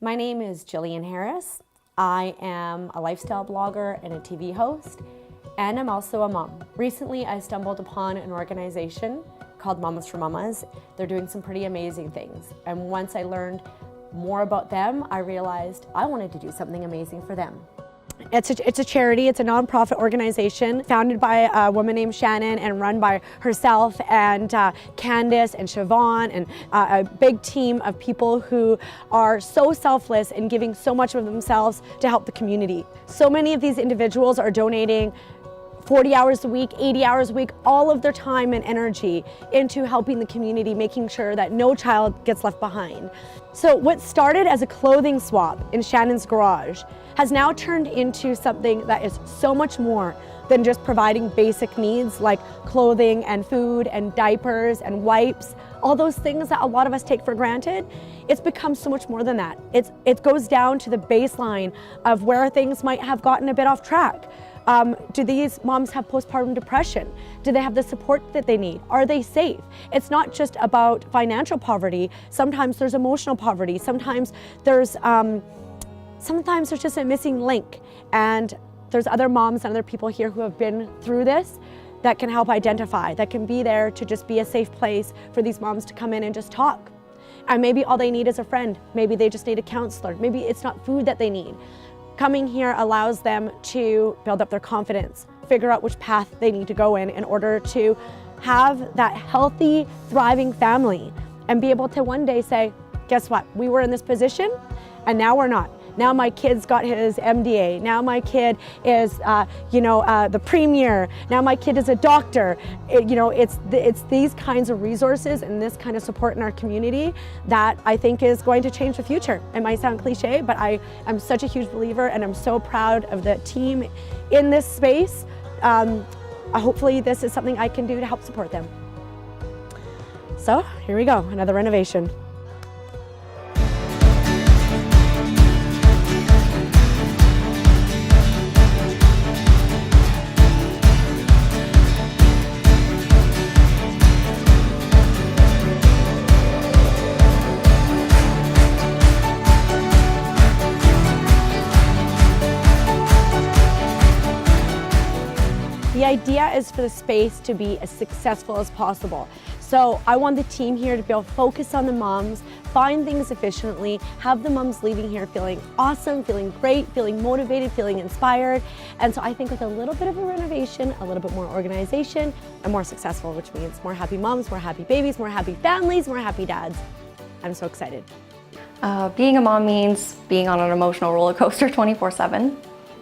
My name is Jillian Harris. I am a lifestyle blogger and a TV host, and I'm also a mom. Recently, I stumbled upon an organization called Mamas for Mamas. They're doing some pretty amazing things. And once I learned more about them, I realized I wanted to do something amazing for them. It's a charity, it's a nonprofit organization founded by a woman named Shannon and run by herself and Candace and Siobhan and a big team of people who are so selfless and giving so much of themselves to help the community. So many of these individuals are donating 40 hours a week, 80 hours a week, all of their time and energy into helping the community, making sure that no child gets left behind. So what started as a clothing swap in Shannon's garage has now turned into something that is so much more than just providing basic needs like clothing and food and diapers and wipes, all those things that a lot of us take for granted. It's become so much more than that. It goes down to the baseline of where things might have gotten a bit off track. Do these moms have postpartum depression? Do they have the support that they need? Are they safe? It's not just about financial poverty. Sometimes there's emotional poverty. Sometimes there's just a missing link. And there's other moms and other people here who have been through this that can help identify, that can be there to just be a safe place for these moms to come in and just talk. And maybe all they need is a friend. Maybe they just need a counselor. Maybe it's not food that they need. Coming here allows them to build up their confidence, figure out which path they need to go in order to have that healthy, thriving family and be able to one day say, guess what, we were in this position and now we're not. Now my kid's got his MDA. Now my kid is, the premier. Now my kid is a doctor. It's these kinds of resources and this kind of support in our community that I think is going to change the future. It might sound cliche, but I am such a huge believer and I'm so proud of the team in this space. Hopefully this is something I can do to help support them. So here we go, another renovation. The idea is for the space to be as successful as possible. So I want the team here to be able to focus on the moms, find things efficiently, have the moms leaving here feeling awesome, feeling great, feeling motivated, feeling inspired. And so I think with a little bit of a renovation, a little bit more organization, and more successful, which means more happy moms, more happy babies, more happy families, more happy dads. I'm so excited. Being a mom means being on an emotional roller coaster 24/7.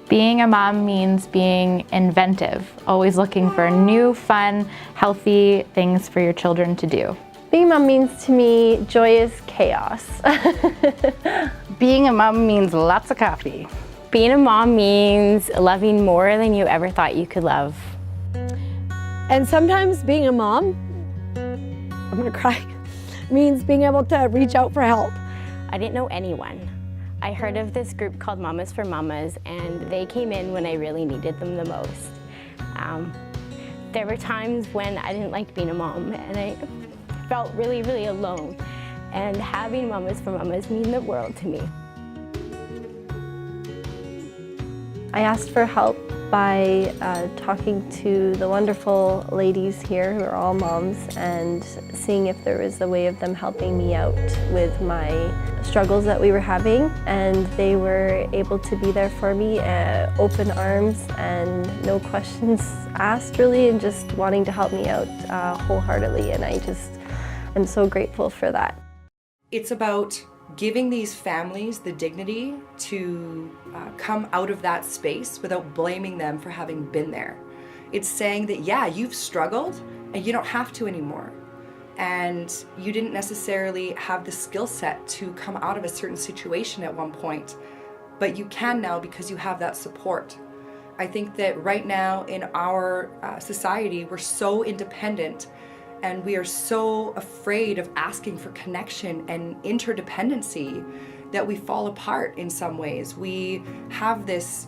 Being a mom means being inventive, always looking for new, fun, healthy things for your children to do. Being a mom means to me joyous chaos. Being a mom means lots of coffee. Being a mom means loving more than you ever thought you could love. And sometimes being a mom, I'm gonna cry, means being able to reach out for help. I didn't know anyone. I heard of this group called Mamas for Mamas, and they came in when I really needed them the most. There were times when I didn't like being a mom, and I felt really, really alone. And having Mamas for Mamas mean the world to me. I asked for help by talking to the wonderful ladies here who are all moms and seeing if there was a way of them helping me out with my struggles that we were having, and they were able to be there for me, open arms and no questions asked really, and just wanting to help me out wholeheartedly, and I'm so grateful for that. It's about giving these families the dignity to come out of that space without blaming them for having been there. It's saying that, yeah, you've struggled and you don't have to anymore. And you didn't necessarily have the skill set to come out of a certain situation at one point, but you can now because you have that support. I think that right now in our society, we're so independent and we are so afraid of asking for connection and interdependency that we fall apart in some ways. We have this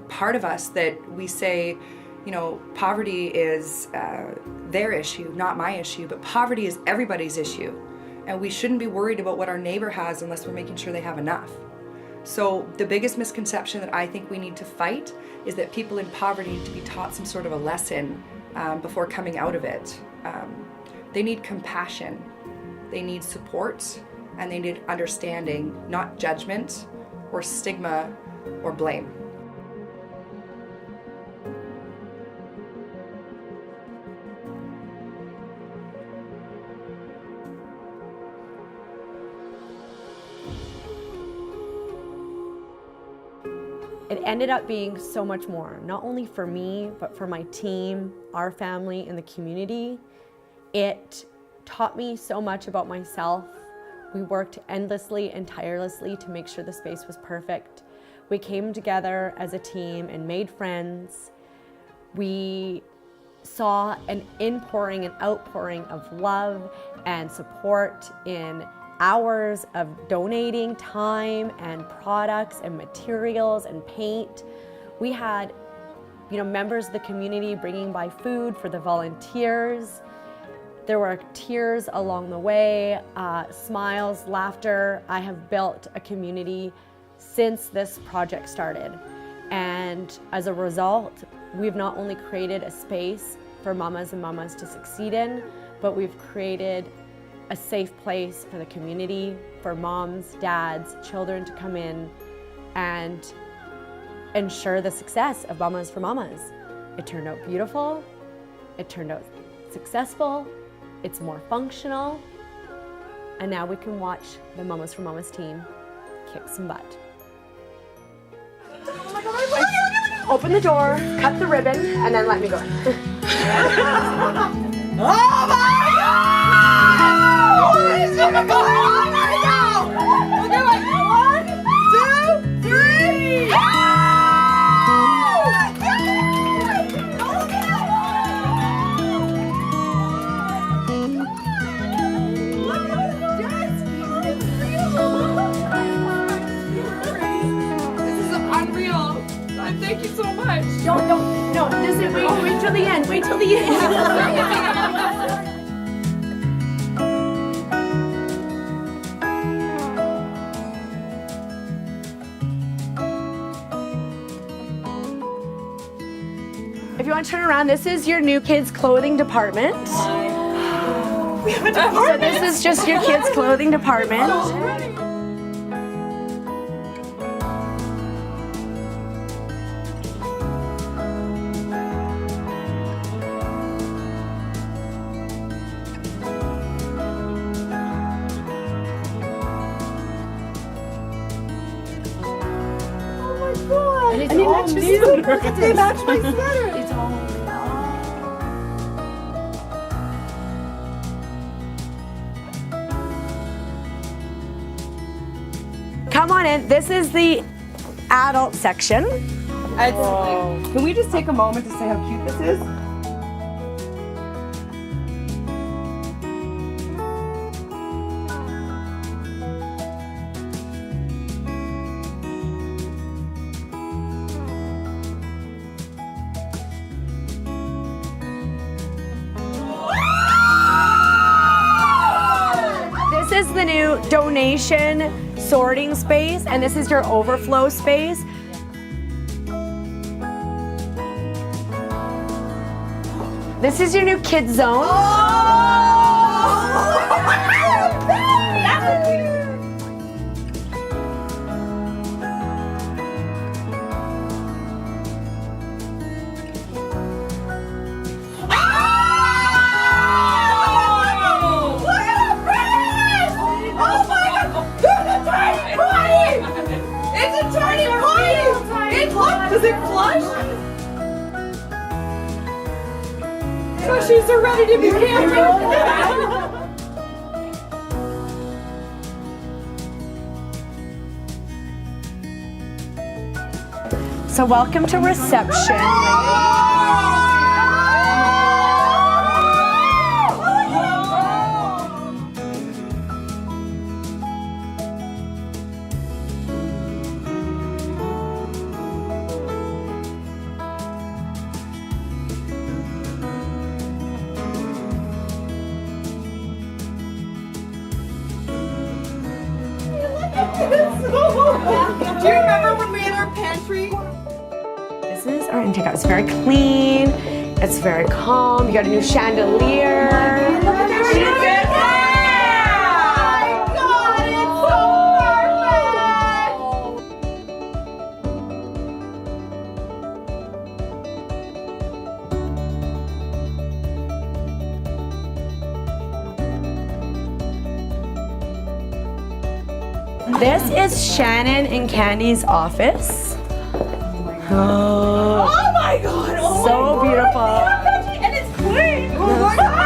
part of us that we say, you know, poverty is their issue, not my issue, but poverty is everybody's issue. And we shouldn't be worried about what our neighbor has unless we're making sure they have enough. So the biggest misconception that I think we need to fight is that people in poverty need to be taught some sort of a lesson before coming out of it. They need compassion, they need support, and they need understanding, not judgment or stigma or blame. It ended up being so much more, not only for me, but for my team, our family, and the community. It taught me so much about myself. We worked endlessly and tirelessly to make sure the space was perfect. We came together as a team and made friends. We saw an inpouring and outpouring of love and support in hours of donating time and products and materials and paint. We had, members of the community bringing by food for the volunteers. There were tears along the way, smiles, laughter. I have built a community since this project started. And as a result, we've not only created a space for mamas and mamas to succeed in, but we've created a safe place for the community, for moms, dads, children to come in and ensure the success of Mamas for Mamas. It turned out beautiful, it turned out successful, it's more functional, and now we can watch the Mamas for Mamas team kick some butt. Open the door, cut the ribbon, and then let me go. Oh my God! What is going on right now? Okay, wait. 1, 2, 3. This is unreal. Thank you so much. No, this is, wait till the end, wait till the end. If you want to turn around, this is your new kids' clothing department. We have a department. So this is just your kids' clothing department. And it's all new. They match my sweater. It's all new. Come on in. This is the adult section. Can we just take a moment to say how cute this is? This is the new donation sorting space, and this is your overflow space. This is your new kids zone. Does it flush? Tushies are ready to be camera. So welcome to reception. Do you remember when we had our pantry? This is our intake. It's very clean. It's very calm. You got a new chandelier. This is Shannon and Candy's office. Oh my god! Oh so beautiful. And it's clean. Oh my god!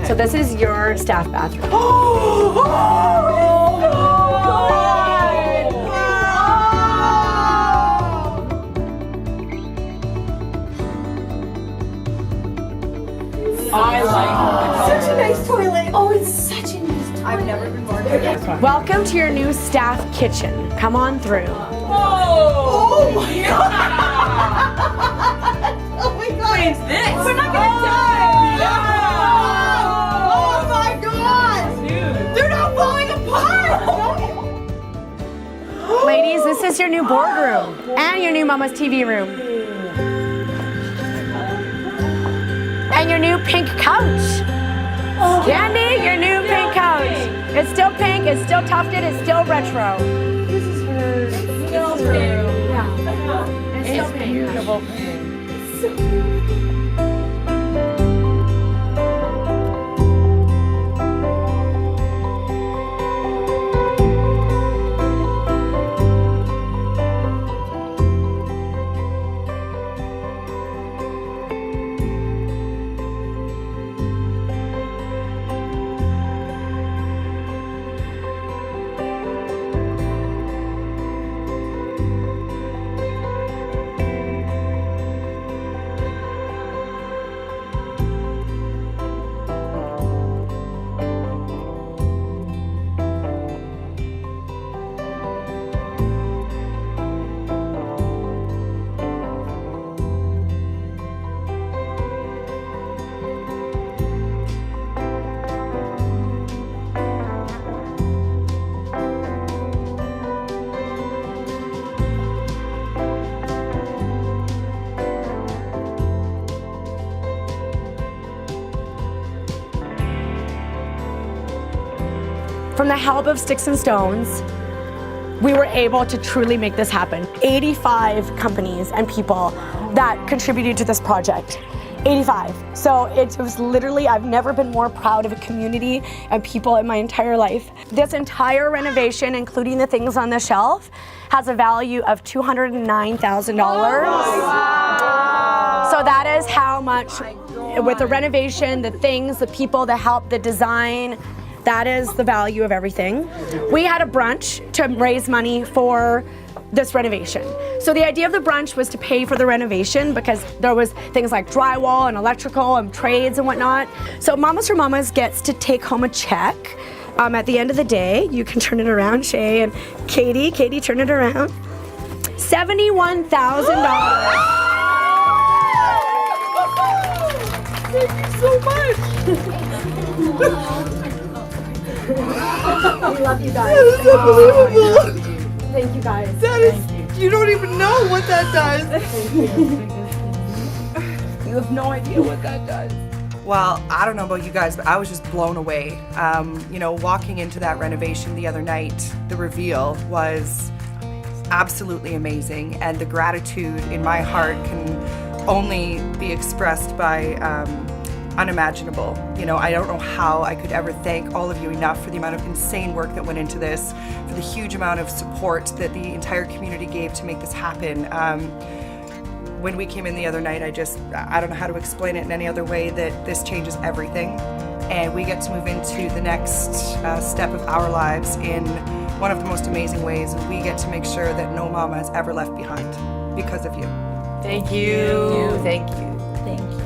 So this is your staff bathroom. I like it. Such a nice toilet. Oh, it's such a nice toilet. I've never been more good. Welcome to your new staff kitchen. Come on through. Oh my god! Oh my god! It's this. We're not gonna die! Oh my god! Dude. They're not falling apart! Ladies, this is your new boardroom and your new Mama's TV room. And your new pink couch. Candy, your new pink couch. It's still pink, it's still tufted, it's still retro. This is her. It's still pink. Yeah. It's still beautiful. It's so beautiful. From the help of sticks and stones, we were able to truly make this happen. 85 companies and people that contributed to this project. 85. So it was literally, I've never been more proud of a community and people in my entire life. This entire renovation, including the things on the shelf, has a value of $209,000. So that is how much, with the renovation, the things, the people, the help, the design, that is the value of everything. We had a brunch to raise money for this renovation. So the idea of the brunch was to pay for the renovation because there was things like drywall and electrical and trades and whatnot. So Mamas for Mamas gets to take home a check. At the end of the day, you can turn it around, Shay and Katie. Katie, turn it around. $71,000. Thank you so much! We love you guys. That is unbelievable! Thank you guys. That is, you don't even know what that does. You have no idea what that does. Well, I don't know about you guys, but I was just blown away. You know, walking into that renovation the other night, the reveal was absolutely amazing, and the gratitude in my heart can only be expressed by unimaginable. You know, I don't know how I could ever thank all of you enough for the amount of insane work that went into this, for the huge amount of support that the entire community gave to make this happen. When we came in the other night, I don't know how to explain it in any other way that this changes everything, and we get to move into the next step of our lives in one of the most amazing ways, and we get to make sure that no mama is ever left behind because of you. Thank you. Thank you. Thank you.